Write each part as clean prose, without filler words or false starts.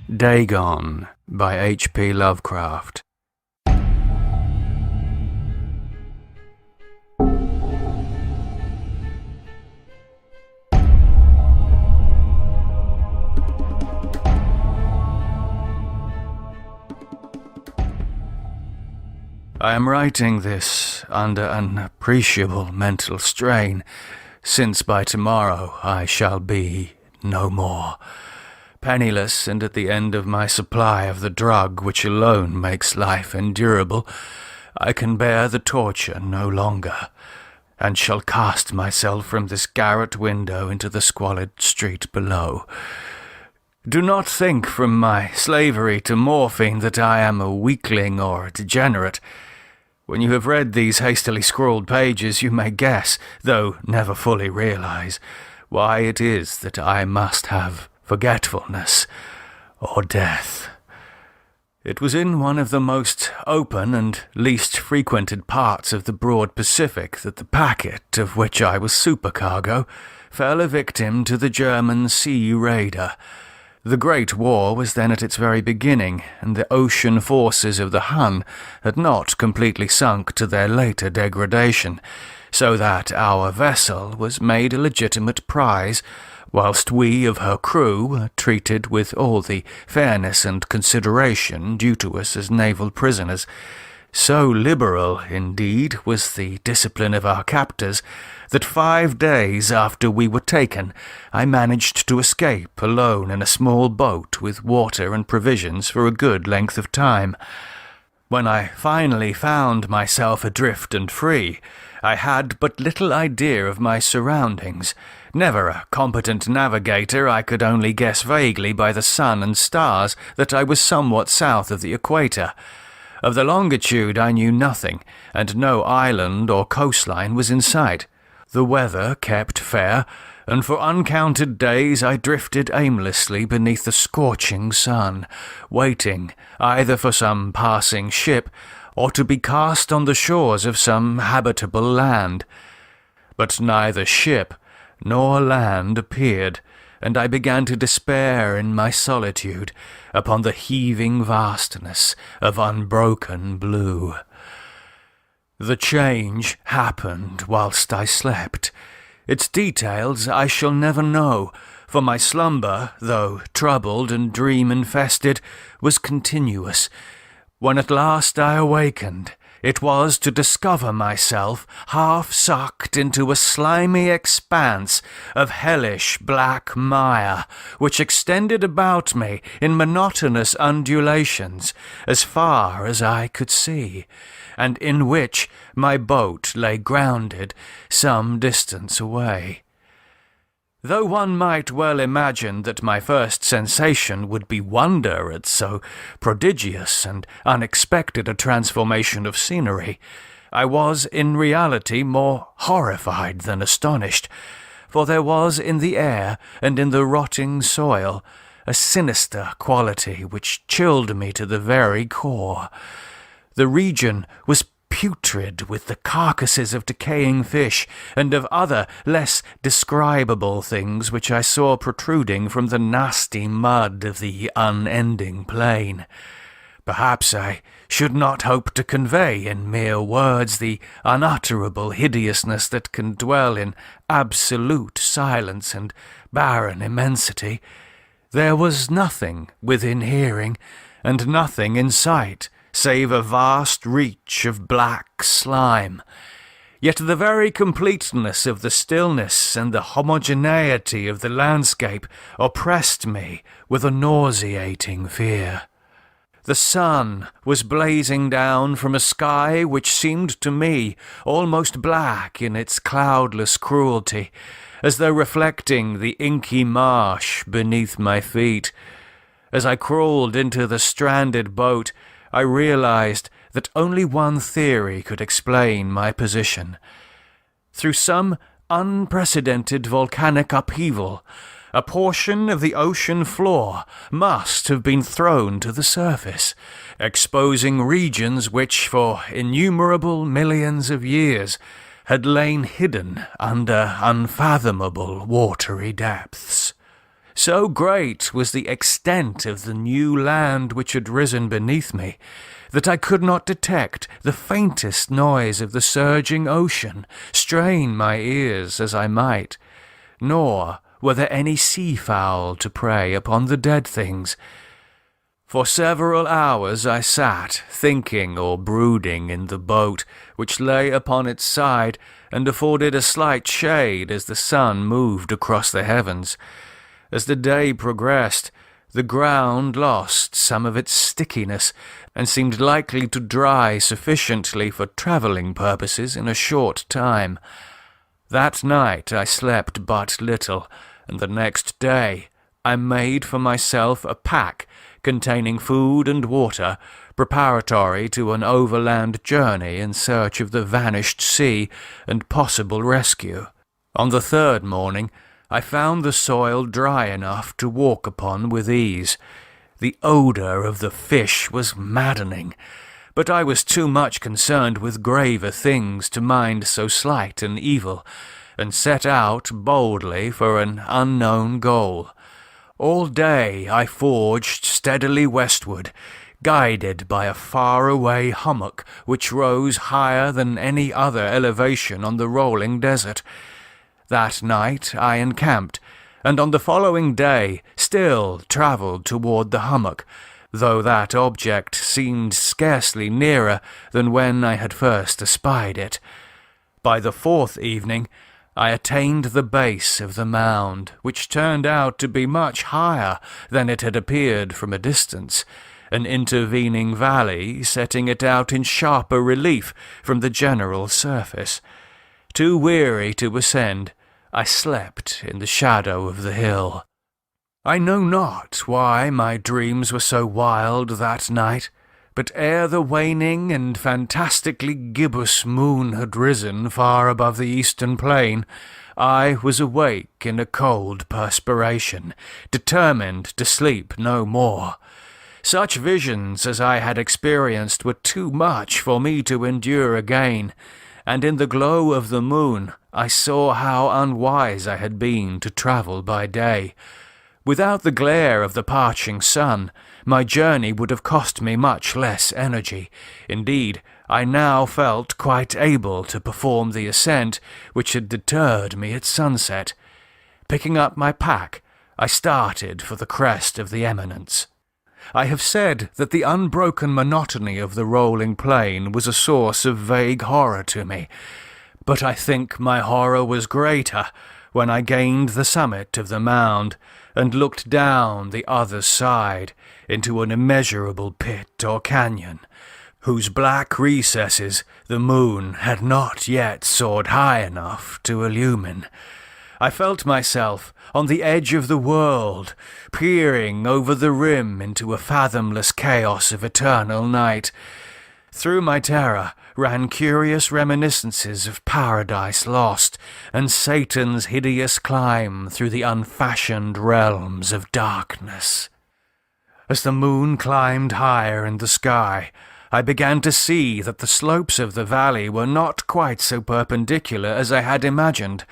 Dagon by H.P. Lovecraft. I am writing this under an appreciable mental strain, since by tomorrow I shall be no more. Penniless and at the end of my supply of the drug which alone makes life endurable, I can bear the torture no longer, and shall cast myself from this garret window into the squalid street below. Do not think from my slavery to morphine that I am a weakling or a degenerate. When you have read these hastily scrawled pages, you may guess, though never fully realize, why it is that I must have forgetfulness or death. It was in one of the most open and least frequented parts of the broad Pacific that the packet, of which I was supercargo, fell a victim to the German sea raider. The Great War was then at its very beginning, and the ocean forces of the Hun had not completely sunk to their later degradation, so that our vessel was made a legitimate prize, whilst we of her crew were treated with all the fairness and consideration due to us as naval prisoners. So liberal, indeed, was the discipline of our captors, that 5 days after we were taken, I managed to escape alone in a small boat with water and provisions for a good length of time. When I finally found myself adrift and free, I had but little idea of my surroundings. Never a competent navigator, I could only guess vaguely by the sun and stars that I was somewhat south of the equator. Of the longitude I knew nothing, and no island or coastline was in sight. The weather kept fair, and for uncounted days I drifted aimlessly beneath the scorching sun, waiting either for some passing ship or to be cast on the shores of some habitable land. But neither ship nor land appeared, and I began to despair in my solitude upon the heaving vastness of unbroken blue. The change happened whilst I slept. Its details I shall never know, for my slumber, though troubled and dream-infested, was continuous. When at last I awakened, it was to discover myself half-sucked into a slimy expanse of hellish black mire, which extended about me in monotonous undulations as far as I could see, and in which my boat lay grounded some distance away. Though one might well imagine that my first sensation would be wonder at so prodigious and unexpected a transformation of scenery, I was in reality more horrified than astonished, for there was in the air and in the rotting soil a sinister quality which chilled me to the very core. The region was putrid with the carcasses of decaying fish and of other less describable things which I saw protruding from the nasty mud of the unending plain. Perhaps I should not hope to convey in mere words the unutterable hideousness that can dwell in absolute silence and barren immensity. There was nothing within hearing, and nothing in sight, save a vast reach of black slime. Yet the very completeness of the stillness and the homogeneity of the landscape oppressed me with a nauseating fear. The sun was blazing down from a sky which seemed to me almost black in its cloudless cruelty, as though reflecting the inky marsh beneath my feet. As I crawled into the stranded boat, I realized that only one theory could explain my position. Through some unprecedented volcanic upheaval, a portion of the ocean floor must have been thrown to the surface, exposing regions which for innumerable millions of years had lain hidden under unfathomable watery depths. So great was the extent of the new land which had risen beneath me, that I could not detect the faintest noise of the surging ocean, strain my ears as I might, nor were there any sea-fowl to prey upon the dead things. For several hours I sat, thinking or brooding in the boat, which lay upon its side and afforded a slight shade as the sun moved across the heavens. As the day progressed, the ground lost some of its stickiness and seemed likely to dry sufficiently for travelling purposes in a short time. That night I slept but little, and the next day I made for myself a pack containing food and water, preparatory to an overland journey in search of the vanished sea and possible rescue. On the third morning, I found the soil dry enough to walk upon with ease. The odour of the fish was maddening, but I was too much concerned with graver things to mind so slight an evil, and set out boldly for an unknown goal. All day I forged steadily westward, guided by a far-away hummock which rose higher than any other elevation on the rolling desert. That night I encamped, and on the following day still travelled toward the hummock, though that object seemed scarcely nearer than when I had first espied it. By the fourth evening I attained the base of the mound, which turned out to be much higher than it had appeared from a distance, an intervening valley setting it out in sharper relief from the general surface. Too weary to ascend, I slept in the shadow of the hill. I know not why my dreams were so wild that night, but ere the waning and fantastically gibbous moon had risen far above the eastern plain, I was awake in a cold perspiration, determined to sleep no more. Such visions as I had experienced were too much for me to endure again, and in the glow of the moon I saw how unwise I had been to travel by day. Without the glare of the parching sun, my journey would have cost me much less energy. Indeed, I now felt quite able to perform the ascent which had deterred me at sunset. Picking up my pack, I started for the crest of the eminence. I have said that the unbroken monotony of the rolling plain was a source of vague horror to me, but I think my horror was greater when I gained the summit of the mound and looked down the other side into an immeasurable pit or canyon, whose black recesses the moon had not yet soared high enough to illumine. I felt myself on the edge of the world, peering over the rim into a fathomless chaos of eternal night. Through my terror ran curious reminiscences of Paradise Lost and Satan's hideous climb through the unfashioned realms of darkness. As the moon climbed higher in the sky, I began to see that the slopes of the valley were not quite so perpendicular as I had imagined.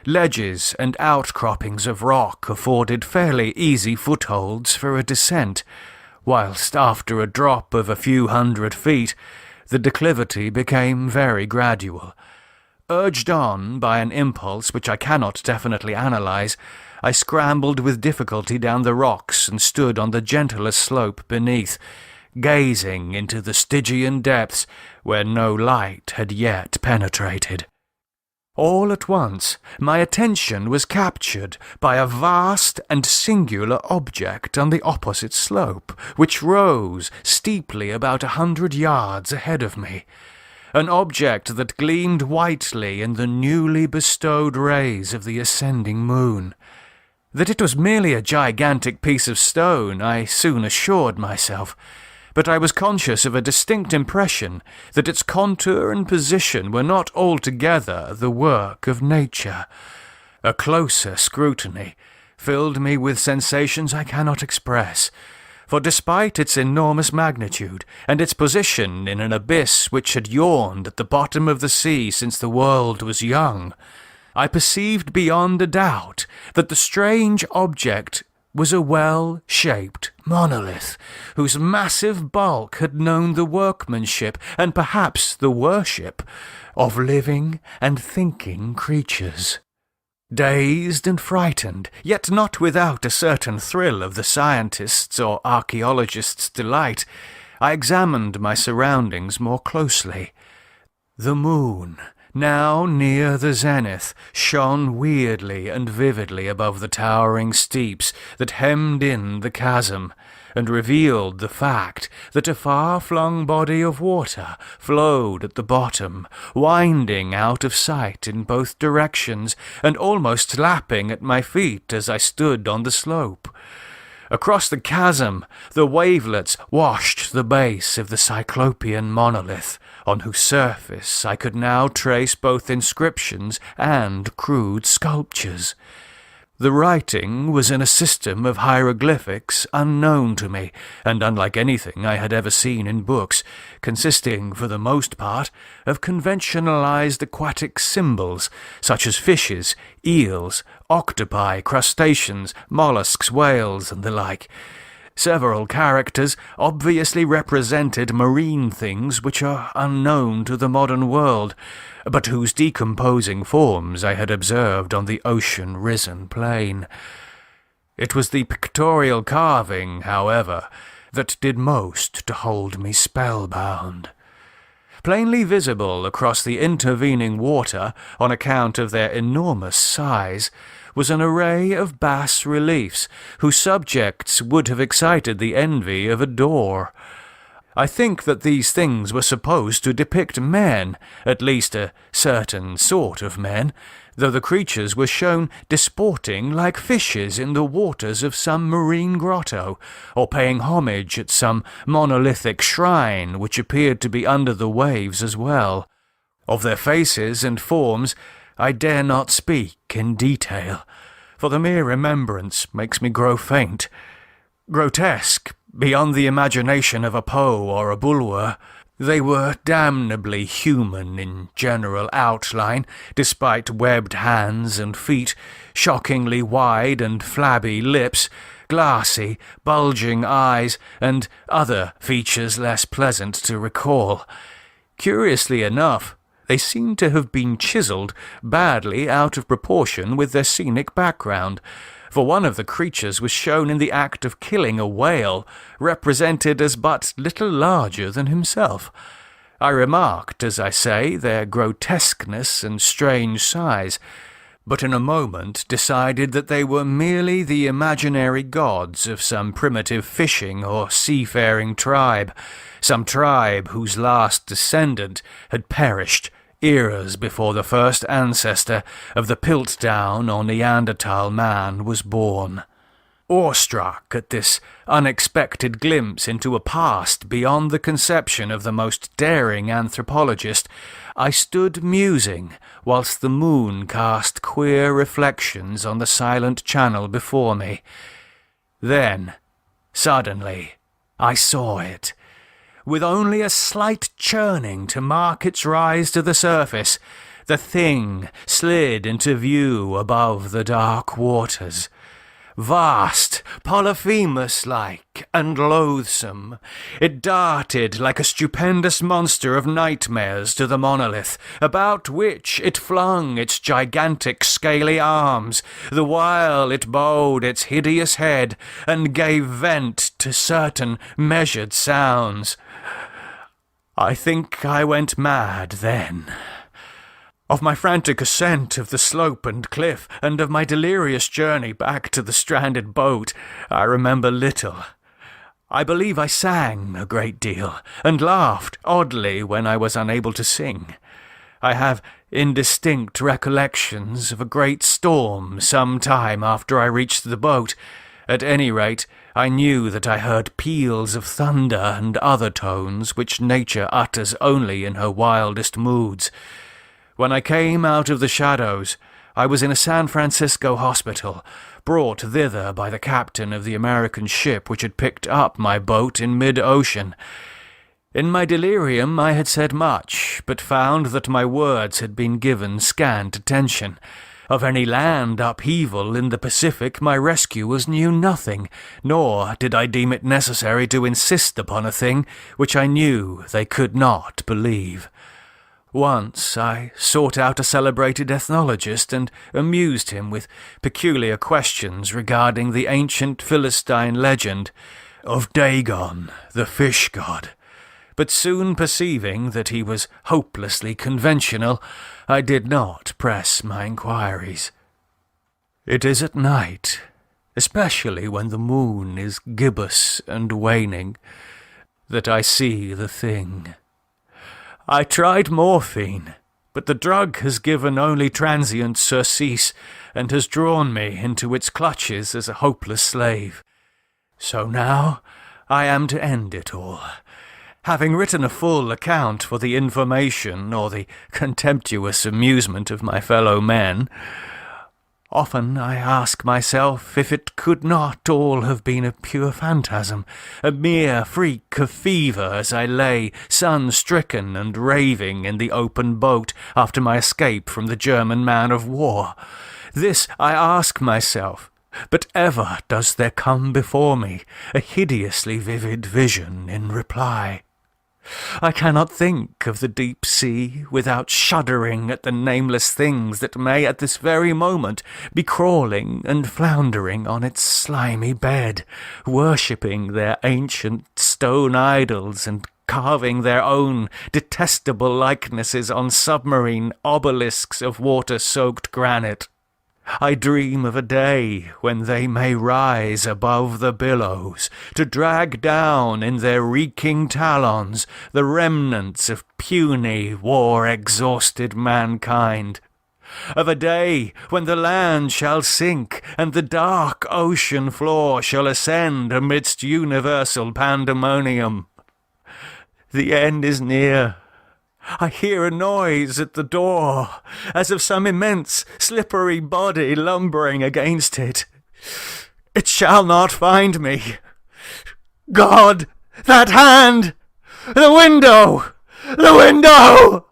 Ledges and outcroppings of rock afforded fairly easy footholds for a descent, whilst after a drop of a few hundred feet, the declivity became very gradual. Urged on by an impulse which I cannot definitely analyze, I scrambled with difficulty down the rocks and stood on the gentlest slope beneath, gazing into the Stygian depths where no light had yet penetrated. All at once, my attention was captured by a vast and singular object on the opposite slope, which rose steeply about 100 yards ahead of me. An object that gleamed whitely in the newly bestowed rays of the ascending moon. That it was merely a gigantic piece of stone, I soon assured myself, but I was conscious of a distinct impression that its contour and position were not altogether the work of nature. A closer scrutiny filled me with sensations I cannot express, for despite its enormous magnitude and its position in an abyss which had yawned at the bottom of the sea since the world was young, I perceived beyond a doubt that the strange object was a well-shaped monolith, whose massive bulk had known the workmanship, and perhaps the worship, of living and thinking creatures. Dazed and frightened, yet not without a certain thrill of the scientist's or archaeologist's delight, I examined my surroundings more closely. The moon, now near the zenith, shone weirdly and vividly above the towering steeps that hemmed in the chasm, and revealed the fact that a far-flung body of water flowed at the bottom, winding out of sight in both directions, and almost lapping at my feet as I stood on the slope. Across the chasm, the wavelets washed the base of the cyclopean monolith, on whose surface I could now trace both inscriptions and crude sculptures. The writing was in a system of hieroglyphics unknown to me, and unlike anything I had ever seen in books, consisting, for the most part, of conventionalized aquatic symbols, such as fishes, eels, octopi, crustaceans, mollusks, whales, and the like. Several characters obviously represented marine things which are unknown to the modern world, but whose decomposing forms I had observed on the ocean-risen plain. It was the pictorial carving, however, that did most to hold me spellbound. Plainly visible across the intervening water, on account of their enormous size, was an array of bas-reliefs, whose subjects would have excited the envy of a Dor. I think that these things were supposed to depict men, at least a certain sort of men, though the creatures were shown disporting like fishes in the waters of some marine grotto, or paying homage at some monolithic shrine which appeared to be under the waves as well. Of their faces and forms I dare not speak in detail, for the mere remembrance makes me grow faint. Grotesque, beyond the imagination of a Poe or a Bulwer, they were damnably human in general outline, despite webbed hands and feet, shockingly wide and flabby lips, glassy, bulging eyes, and other features less pleasant to recall. Curiously enough, they seemed to have been chiselled badly out of proportion with their scenic background, for one of the creatures was shown in the act of killing a whale, represented as but little larger than himself. I remarked, as I say, their grotesqueness and strange size, but in a moment decided that they were merely the imaginary gods of some primitive fishing or seafaring tribe, some tribe whose last descendant had perished eras before the first ancestor of the Piltdown or Neanderthal man was born. Awestruck at this unexpected glimpse into a past beyond the conception of the most daring anthropologist, I stood musing whilst the moon cast queer reflections on the silent channel before me. Then, suddenly, I saw it. With only a slight churning to mark its rise to the surface, the thing slid into view above the dark waters. Vast, Polyphemus-like, and loathsome, it darted like a stupendous monster of nightmares to the monolith, about which it flung its gigantic scaly arms, the while it bowed its hideous head and gave vent to certain measured sounds. I think I went mad then. Of my frantic ascent of the slope and cliff, and of my delirious journey back to the stranded boat, I remember little. I believe I sang a great deal, and laughed oddly when I was unable to sing. I have indistinct recollections of a great storm some time after I reached the boat. At any rate, I knew that I heard peals of thunder and other tones which nature utters only in her wildest moods. When I came out of the shadows, I was in a San Francisco hospital, brought thither by the captain of the American ship which had picked up my boat in mid-ocean. In my delirium I had said much, but found that my words had been given scant attention. Of any land upheaval in the Pacific my rescuers knew nothing, nor did I deem it necessary to insist upon a thing which I knew they could not believe. Once I sought out a celebrated ethnologist and amused him with peculiar questions regarding the ancient Philistine legend of Dagon, the fish god. But soon perceiving that he was hopelessly conventional, I did not press my inquiries. It is at night, especially when the moon is gibbous and waning, that I see the thing. I tried morphine, but the drug has given only transient surcease and has drawn me into its clutches as a hopeless slave. So now I am to end it all. Having written a full account for the information or the contemptuous amusement of my fellow men, often I ask myself if it could not all have been a pure phantasm, a mere freak of fever as I lay sun-stricken and raving in the open boat after my escape from the German man-of-war. This I ask myself, but ever does there come before me a hideously vivid vision in reply. I cannot think of the deep sea without shuddering at the nameless things that may at this very moment be crawling and floundering on its slimy bed, worshipping their ancient stone idols and carving their own detestable likenesses on submarine obelisks of water-soaked granite. I dream of a day when they may rise above the billows, to drag down in their reeking talons the remnants of puny, war-exhausted mankind. Of a day when the land shall sink, and the dark ocean floor shall ascend amidst universal pandemonium. The end is near. I hear a noise at the door, as of some immense, slippery body lumbering against it. It shall not find me. God, that hand! The window! The window!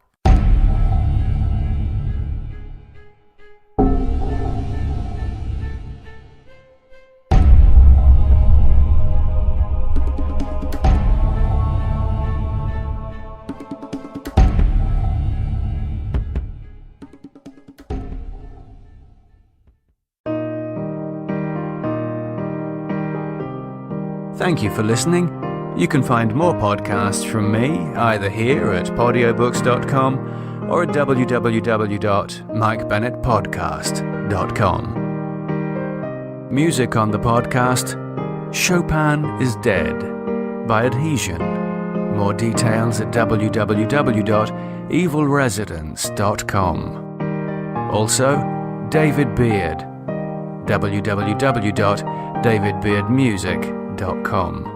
Thank you for listening. You can find more podcasts from me either here at audiobooks.com or at www.mikebennettpodcast.com. Music on the podcast, Chopin is Dead by Adhesion. More details at www.evilresidence.com. Also, David Beard, www.davidbeardmusic.com.